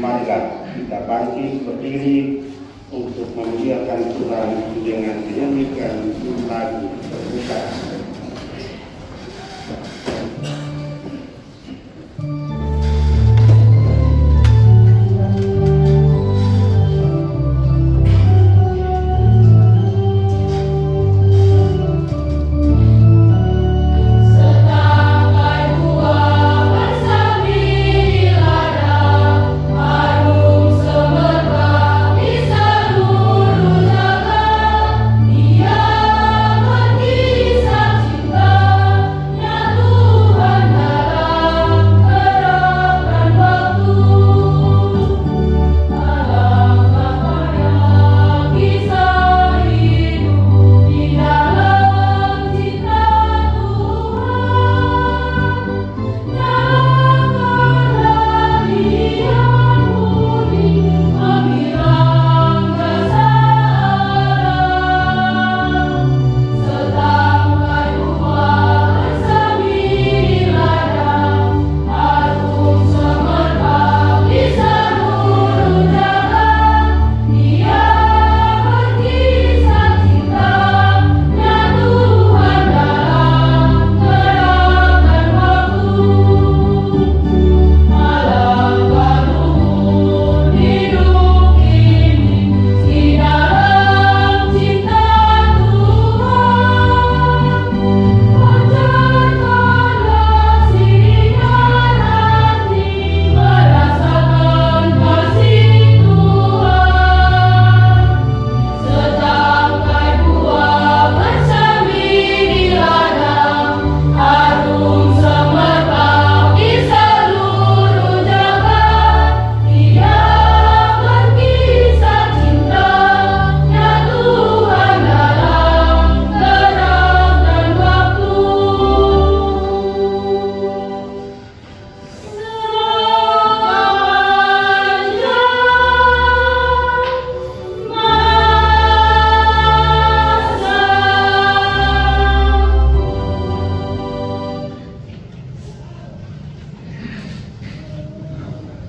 marilah kita bangkit berdiri untuk memuliakan Tuhan dengan menyanyikan lagu terbuka.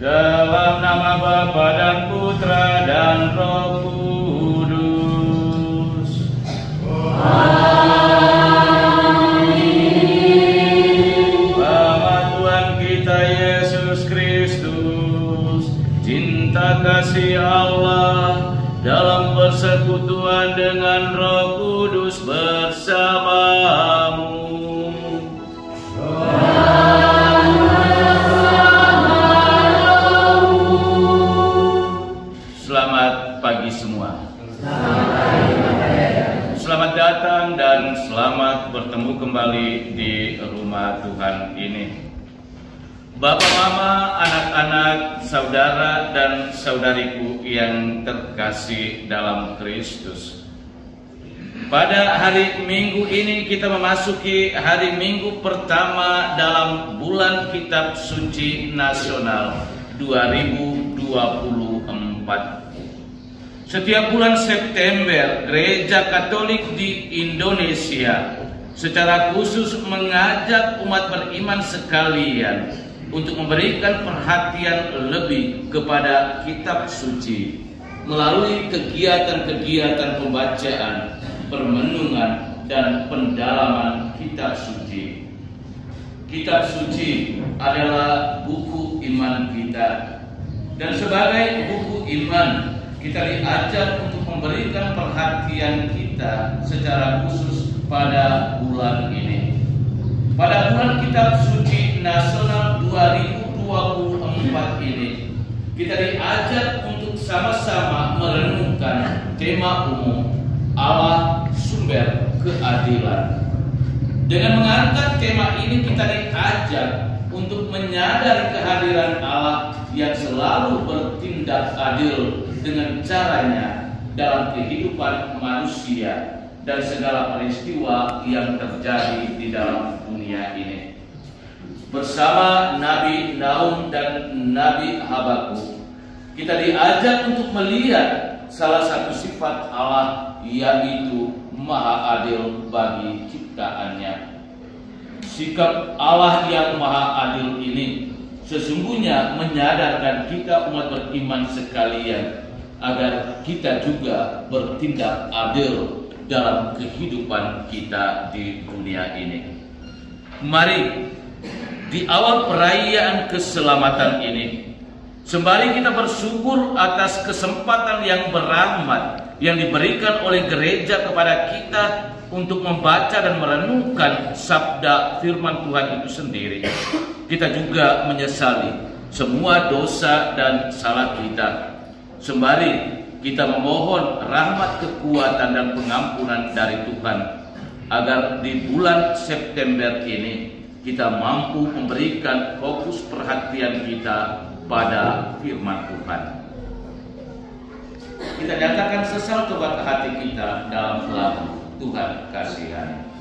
Dalam nama Bapa dan Putra dan Roh Kudus. Amin. Selamat Tuhan kita Yesus Kristus, cinta kasih Allah dalam persekutuan dengan Roh Kudus bersamamu. Selamat datang dan selamat bertemu kembali di rumah Tuhan ini. Bapak, Mama, anak-anak, saudara dan saudariku yang terkasih dalam Kristus. Pada hari Minggu ini kita memasuki hari Minggu pertama dalam bulan Kitab Suci Nasional 2024. Setiap bulan September, Gereja Katolik di Indonesia secara khusus mengajak umat beriman sekalian untuk memberikan perhatian lebih kepada Kitab Suci melalui kegiatan-kegiatan pembacaan, permenungan, dan pendalaman Kitab Suci. Kitab Suci adalah buku iman kita, dan sebagai buku iman kita diajak untuk memberikan perhatian kita secara khusus pada bulan ini. Pada bulan Kitab Suci Nasional 2024 ini, kita diajak untuk sama-sama merenungkan tema umum Allah sumber keadilan. Dengan mengangkat tema ini, kita diajak untuk menyadari kehadiran Allah yang selalu bertindak adil dengan caranya dalam kehidupan manusia dan segala peristiwa yang terjadi di dalam dunia ini. Bersama Nabi Naum dan Nabi Habakuk, kita diajak untuk melihat salah satu sifat Allah, yaitu Maha Adil bagi ciptaannya. Sikap Allah yang Maha Adil ini sesungguhnya menyadarkan kita umat beriman sekalian agar kita juga bertindak adil dalam kehidupan kita di dunia ini. Mari di awal perayaan keselamatan ini, sembari kita bersyukur atas kesempatan yang berahmat yang diberikan oleh gereja kepada kita untuk membaca dan merenungkan sabda firman Tuhan itu sendiri, kita juga menyesali semua dosa dan salah kita. Sembari kita memohon rahmat, kekuatan, dan pengampunan dari Tuhan, agar di bulan September ini kita mampu memberikan fokus perhatian kita pada firman Tuhan. Kita nyatakan sesal tobat hati kita dalam lagu Tuhan Kasihani.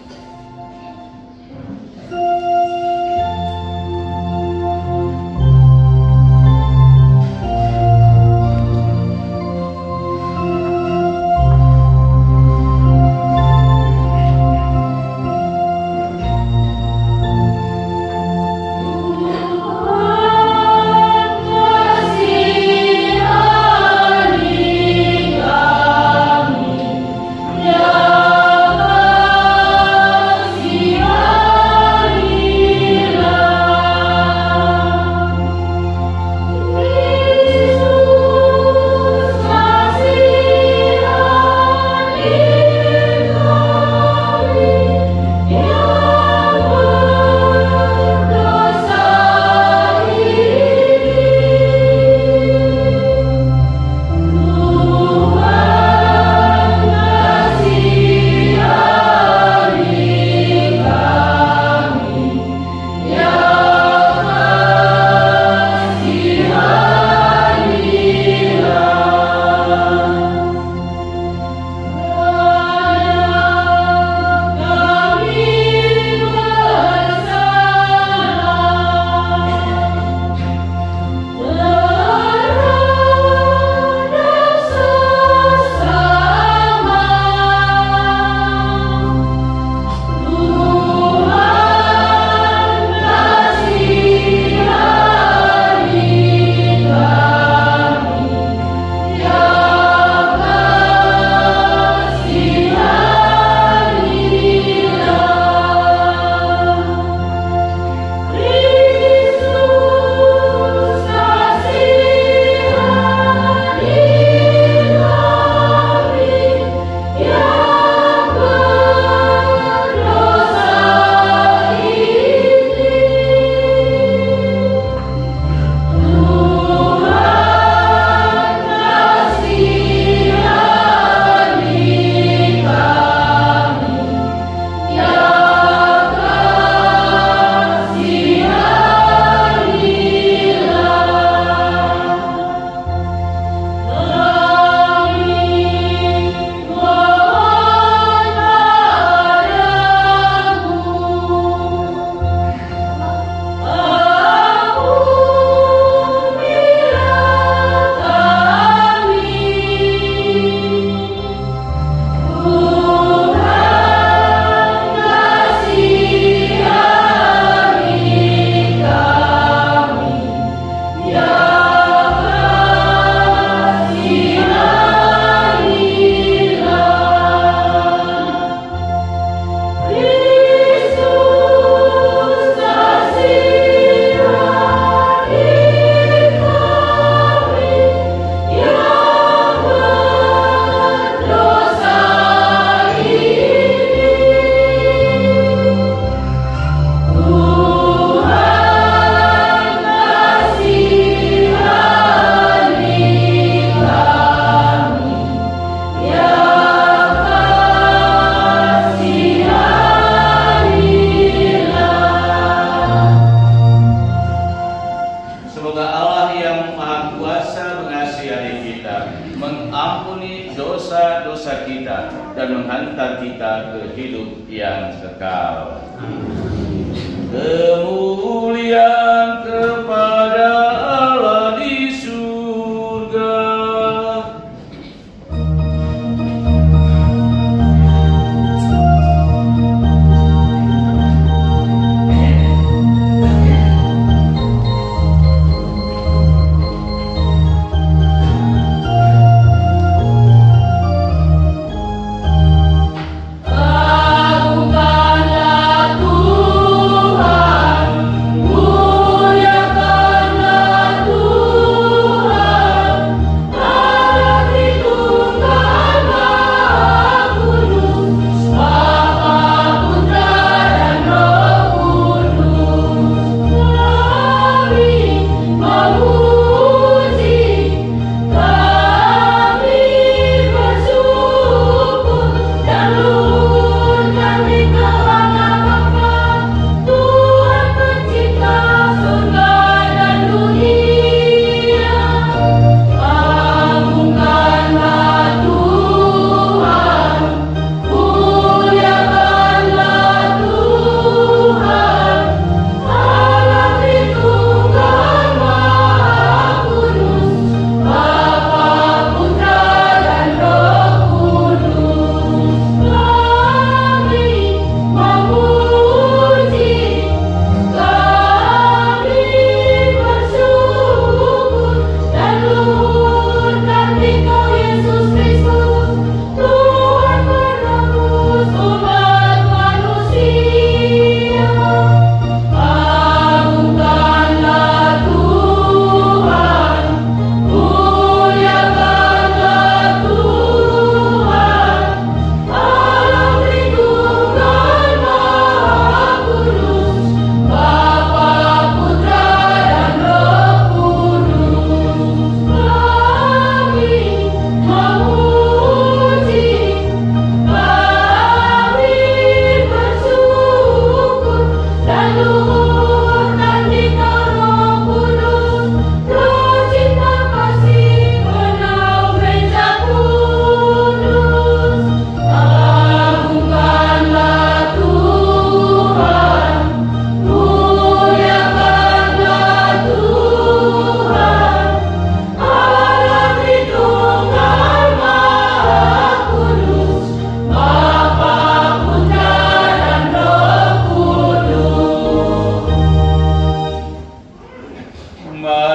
dosa-dosa kita dan menghantar kita ke hidup yang kekal. Kemuliaan kepada Allah di surga.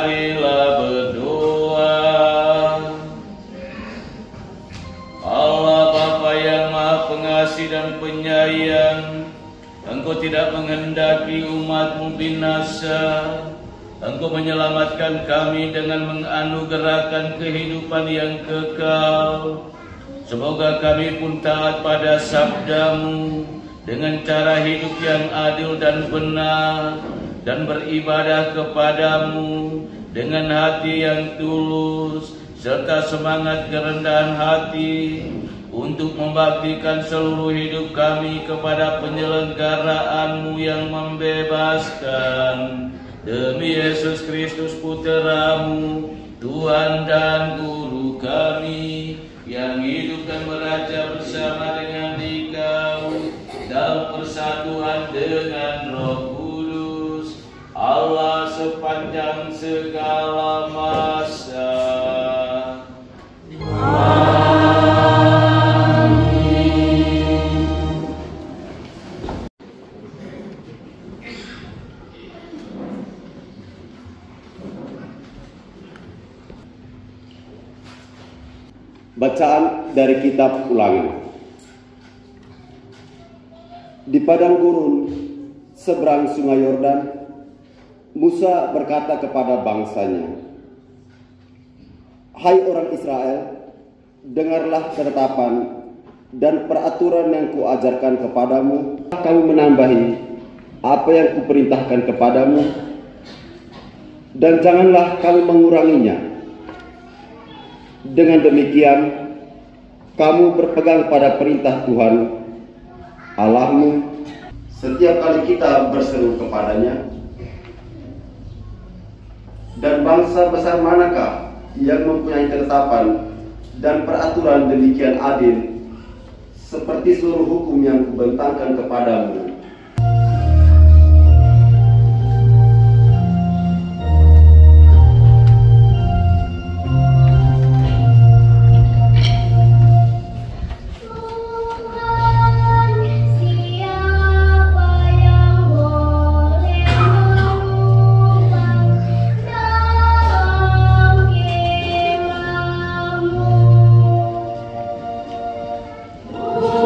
marilah berdoa. Allah Bapa yang Maha Pengasih dan Penyayang, Engkau tidak menghendaki umat-Mu binasa. Engkau menyelamatkan kami dengan menganugerahkan kehidupan yang kekal. Semoga kami pun taat pada sabda-Mu dengan cara hidup yang adil dan benar, dan beribadah kepadamu dengan hati yang tulus serta semangat kerendahan hati untuk membaktikan seluruh hidup kami kepada penyelenggaraan-Mu yang membebaskan. Demi Yesus Kristus Putra-Mu, Tuhan dan Guru kami, yang hidup dan meraja bersama dengan Dikau dalam persatuan dengan Roh Kudus, Allah sepanjang segala masa. Bacaan dari kitab Ulangan. Di padang gurun seberang sungai Yordan, Musa berkata kepada bangsanya, "Hai orang Israel, dengarlah ketetapan dan peraturan yang kuajarkan kepadamu. Kamu menambahi apa yang kuperintahkan kepadamu, dan janganlah kamu menguranginya. Dengan demikian, kamu berpegang pada perintah Tuhan Allahmu setiap kali kita berseru kepadanya. Dan bangsa besar manakah yang mempunyai ketetapan dan peraturan demikian adil seperti seluruh hukum yang kubentangkan kepadamu?" Oh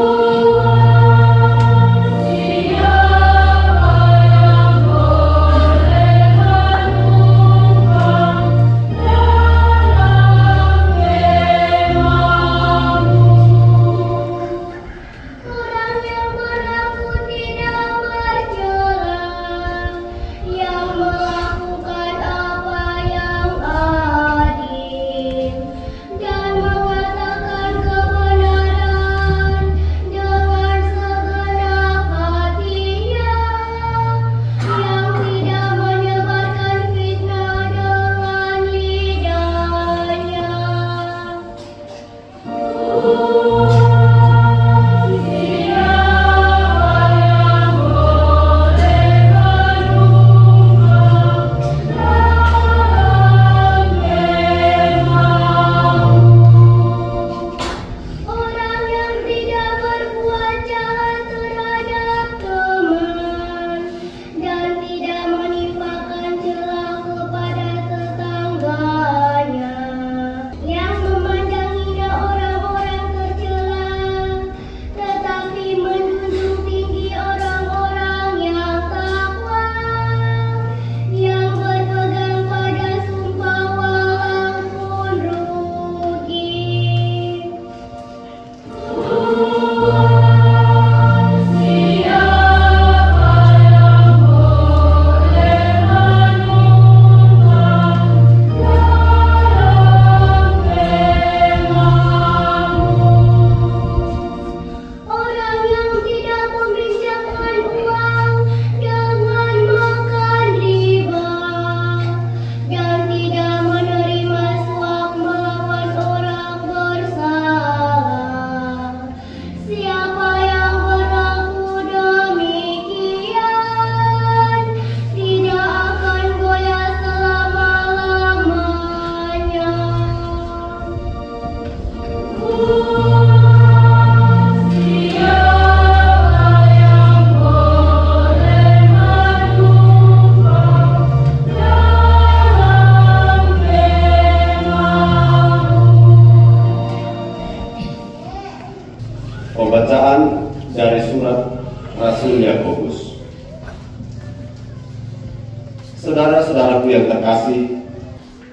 saudaraku yang terkasih,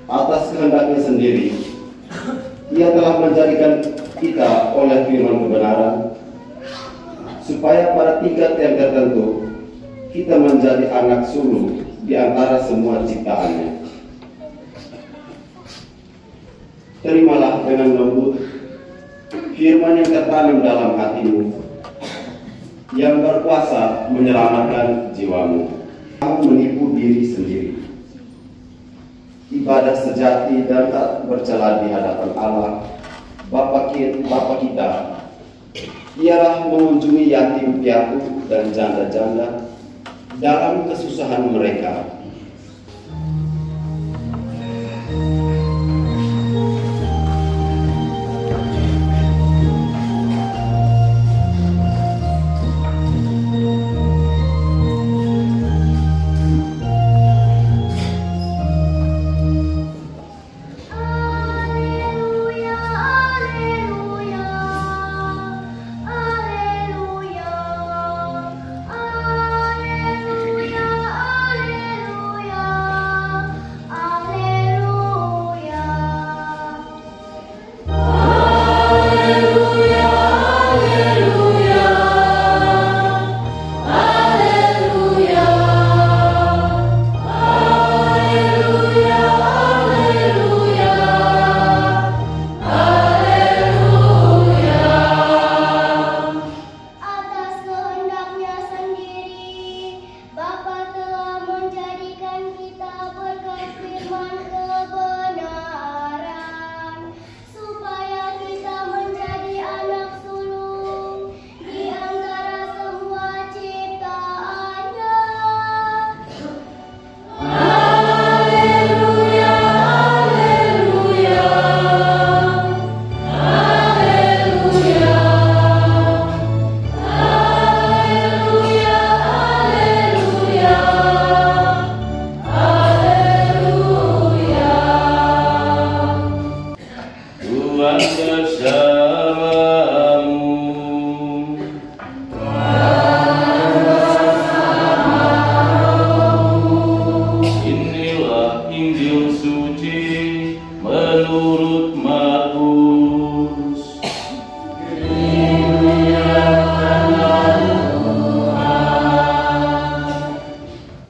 atas kehendaknya sendiri, Ia telah menjadikan kita oleh firman kebenaran, supaya pada tingkat yang tertentu kita menjadi anak sulung di antara semua ciptaannya. Terimalah dengan lembut firman yang tertanam dalam hatimu, yang berkuasa menyelamatkan jiwamu. Kamu menipu diri sendiri. Ibadah sejati dan tak bercela di hadapan Allah Bapa kita ialah mengunjungi yatim piatu dan janda-janda dalam kesusahan mereka.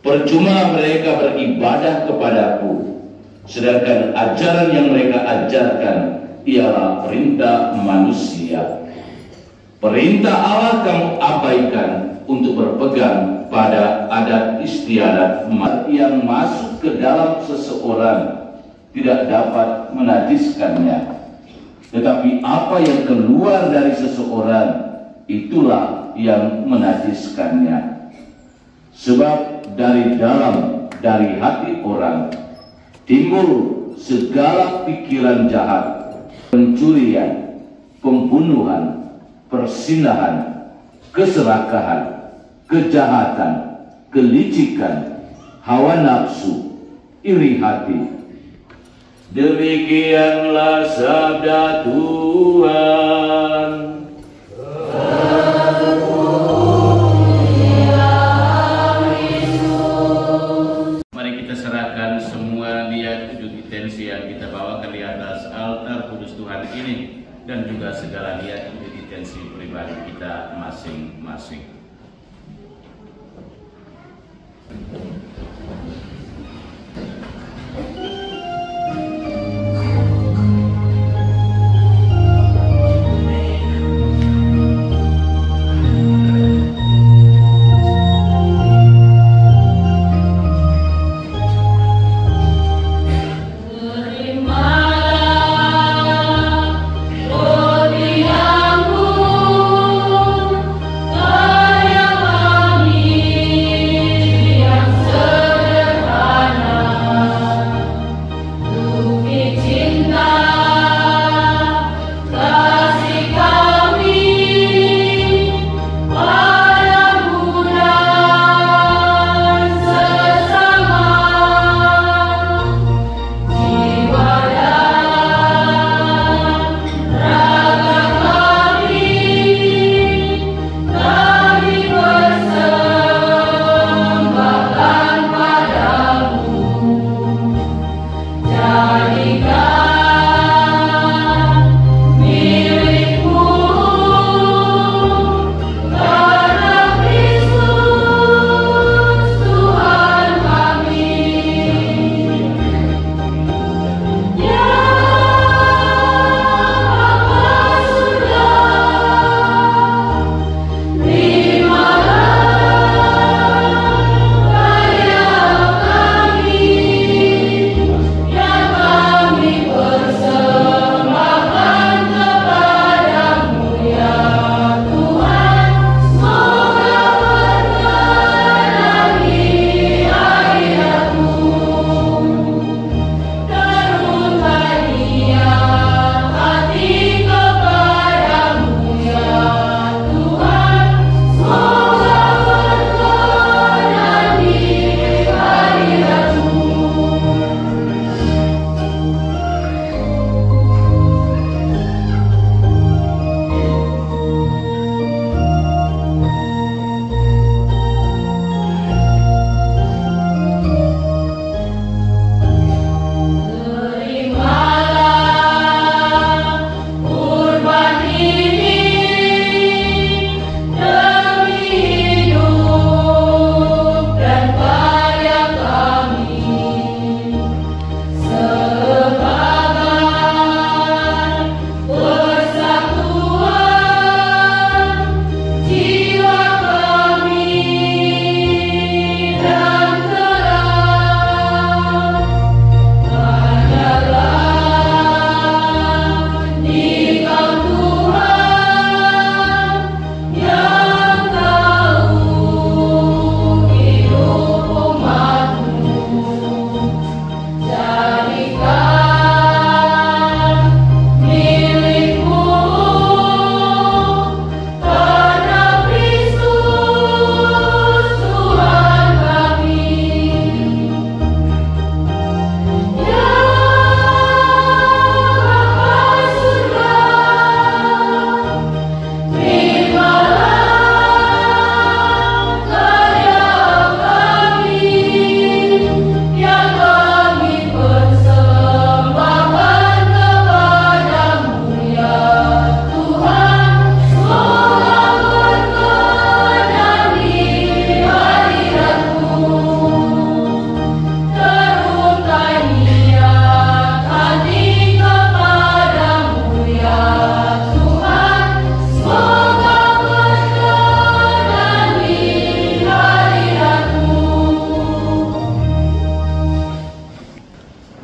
Percuma mereka beribadah kepadaku, sedangkan ajaran yang mereka ajarkan ialah perintah manusia. Perintah Allah kamu abaikan untuk berpegang pada adat istiadat yang masuk ke dalam seseorang tidak dapat menajiskannya, tetapi apa yang keluar dari seseorang itulah yang menajiskannya. Sebab dari hati orang timbul segala pikiran jahat, pencurian, pembunuhan, persinahan, keserakahan, kejahatan, kelicikan, hawa nafsu, iri hati. Demikianlah sabda Tuhan. Mari kita serahkan semua niat penitensi yang kita bawakan di atas altar kudus Tuhan ini, dan juga segala niat penitensi pribadi kita masing-masing. Yang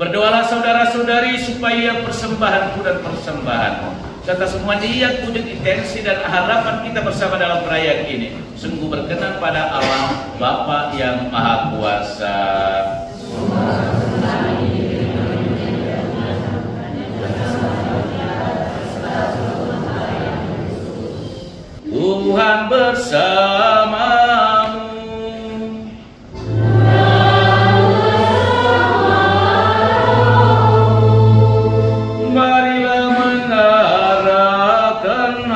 Berdoalah saudara-saudari supaya persembahanku dan persembahanmu serta semua niat, wujud, intensi dan harapan kita bersama dalam perayaan ini sungguh berkenan pada Allah Bapa yang Maha Kuasa. Tuhan bersamamu. Marilah mengarahkan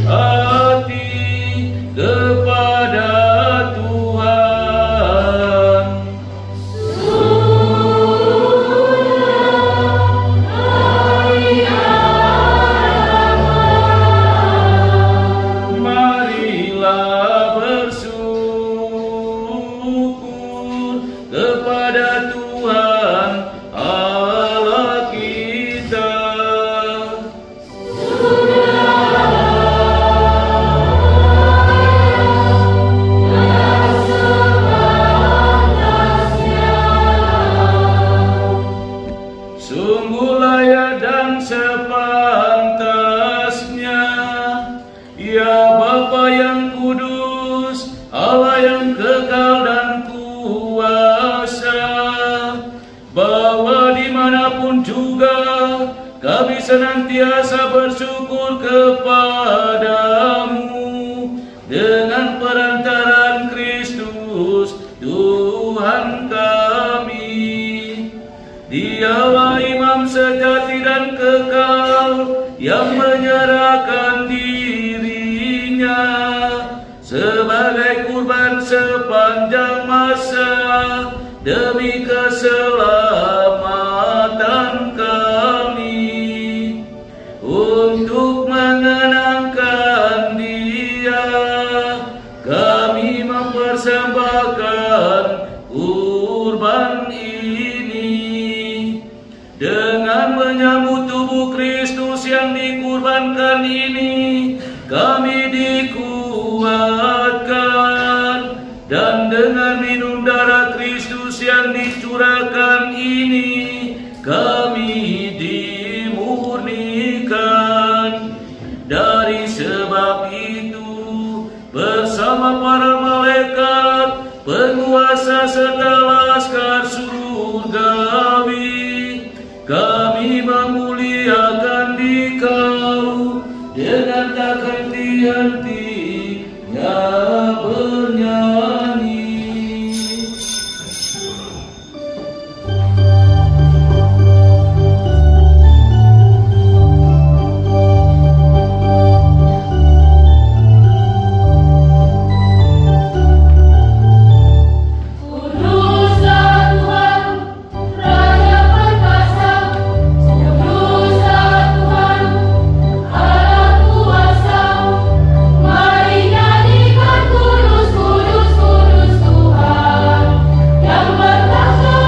hati kepada Tuhan. Marilah bersyukur kepada Tuhan Allah kita. Sungguh layak dan sepantasnya, ya Bapa yang kudus, Allah yang kekal dan kuasa, bahwa dimanapun juga kami senantiasa bersyukur kepadamu dengan perantaraan Kristus Tuhan kami. Dialah imam sejati dan kekal yang menyerahkan dirinya sebagai kurban sepanjang masa demi keselamatan kami. Untuk mengenangkan Dia, kami mempersembahkan kurban ini. Dengan menyambut tubuh Kristus yang dikurbankan ini, kami dikuatkan, dan dengan minum darah Kristus yang dicurahkan ini, kami dimurnikan. Dari sebab itu, bersama para malaikat, penguasa serta laskar surgawi, kami memuliakan Dikau dengan tak henti-hentinya bernyanyi. Kudus, kudus, kudus Tuhan yang bertahta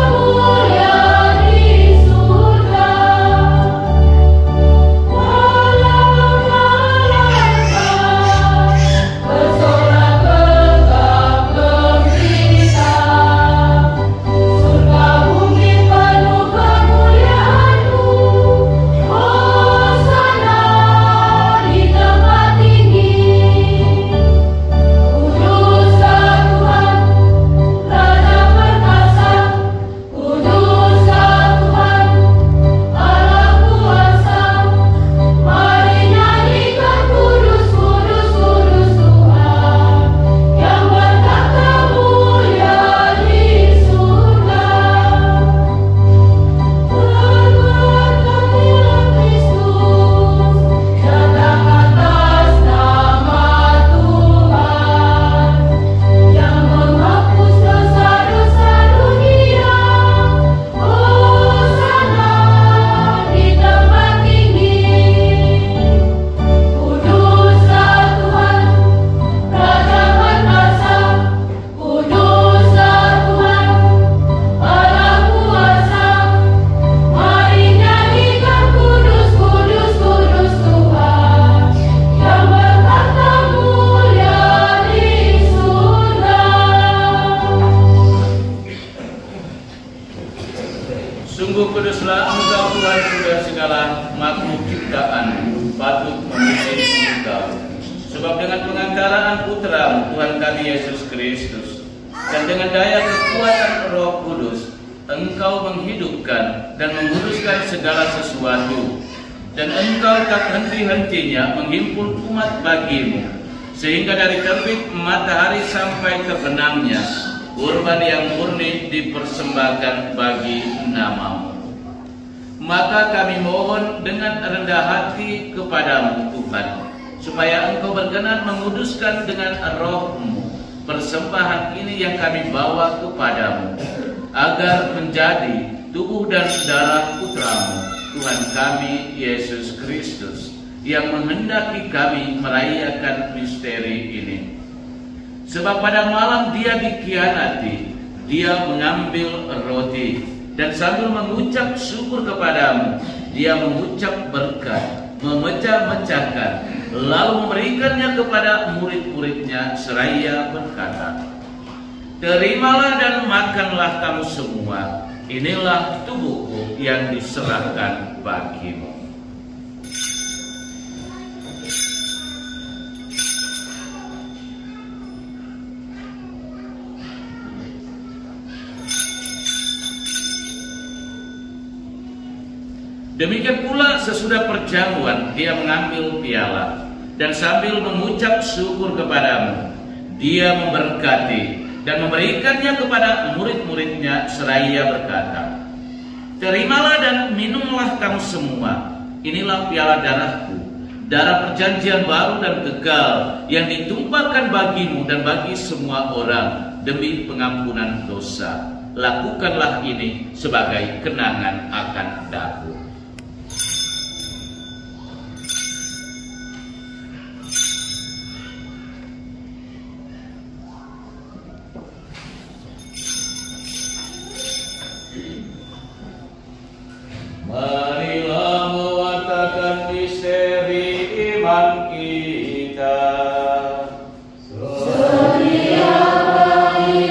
Sungguh kuduslah Engkau Tuhan sudah segala makhluk ciptaan patut memuji Engkau. Sebab dengan pengantaraan Putra Tuhan kami Yesus Kristus dan dengan daya kekuatan Roh Kudus, Engkau menghidupkan dan menguruskan segala sesuatu, dan Engkau tak henti-hentinya menghimpun umat bagimu, sehingga dari terbit matahari sampai terbenamnya kurban yang murni dipersembahkan bagi namamu. Maka kami mohon dengan rendah hati kepadamu Tuhan, supaya Engkau berkenan menguduskan dengan Roh-Mu persembahan ini yang kami bawa kepadamu, agar menjadi tubuh dan darah Putra-Mu, Tuhan kami Yesus Kristus, yang menghendaki kami merayakan misteri ini. Sebab pada malam Dia dikhianati, Dia mengambil roti, dan sambil mengucap syukur kepadamu, Dia mengucap berkat, memecah-mecahkan, lalu memberikannya kepada murid-muridnya seraya berkata, "Terimalah dan makanlah kamu semua, inilah tubuhku yang diserahkan bagimu." Demikian pula sesudah perjamuan Dia mengambil piala, dan sambil mengucap syukur kepadamu, Dia memberkati dan memberikannya kepada murid-muridnya seraya berkata, "Terimalah dan minumlah kamu semua, inilah piala darahku, darah perjanjian baru dan kekal, yang ditumpahkan bagimu dan bagi semua orang demi pengampunan dosa. Lakukanlah ini sebagai kenangan akan aku." Marilah mewartakan misteri iman kita. Sedia bagi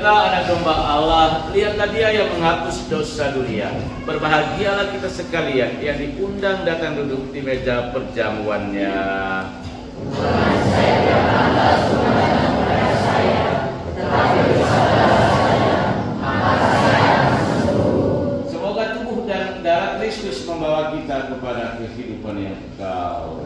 Lihatlah anak domba Allah, lihatlah dia yang menghapus dosa dunia. Berbahagialah kita sekalian yang diundang datang duduk di meja perjamuannya. Semoga tubuh dan darah Kristus membawa kita kepada kehidupan yang kekal.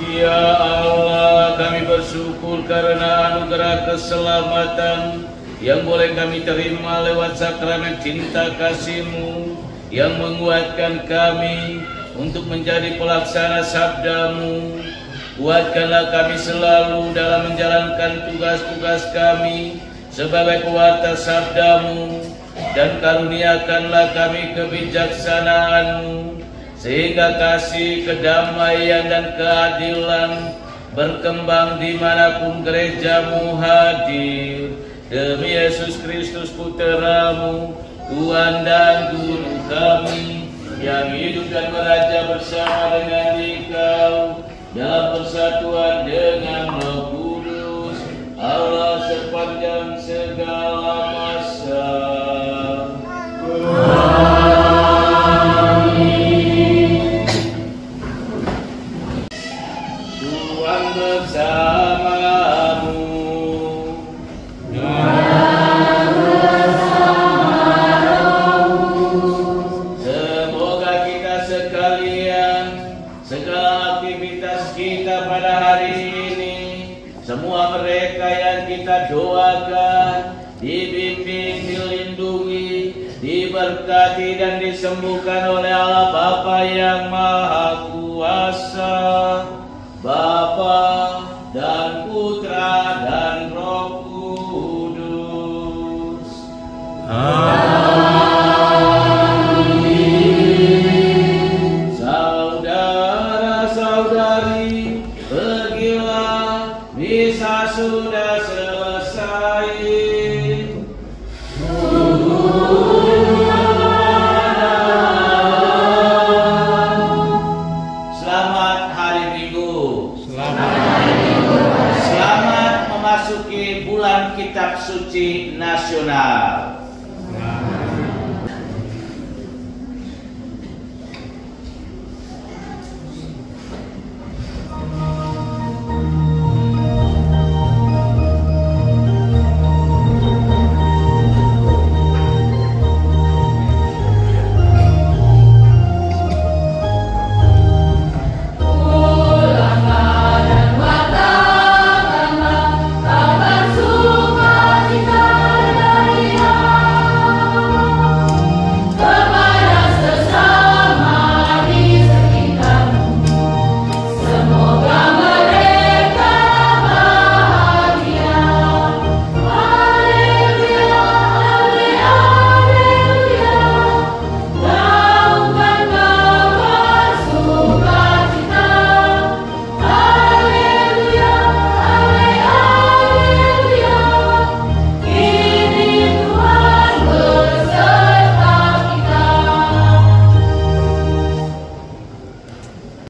Ya Allah, kami bersyukur karena anugerah keselamatan yang boleh kami terima lewat sakramen cinta kasih-Mu yang menguatkan kami untuk menjadi pelaksana sabda-Mu. Kuatkanlah kami selalu dalam menjalankan tugas-tugas kami sebagai pewarta sabda-Mu, dan karuniakanlah kami kebijaksanaan-Mu, sehingga kasih, kedamaian, dan keadilan berkembang dimanapun gereja-Mu hadir. Demi Yesus Kristus Putra-Mu, Tuhan dan Guru kami, yang hidup dan meraja bersama dengan Dikau dalam persatuan dengan Roh Kudus, Allah sepanjang segala masa. Amin. Tuhan bersamamu. Semoga kita sekalian, segala aktivitas kita pada hari ini, semua mereka yang kita doakan, dibimbing, dilindungi, diberkati dan disembuhkan oleh Allah Bapa yang Maha Kuasa, Bapa dan Putra dan Roh Kudus. Amin. Saudara-saudari, pergilah, misa sudah selesai. Selamat hari Minggu. Selamat memasuki bulan Kitab Suci Nasional.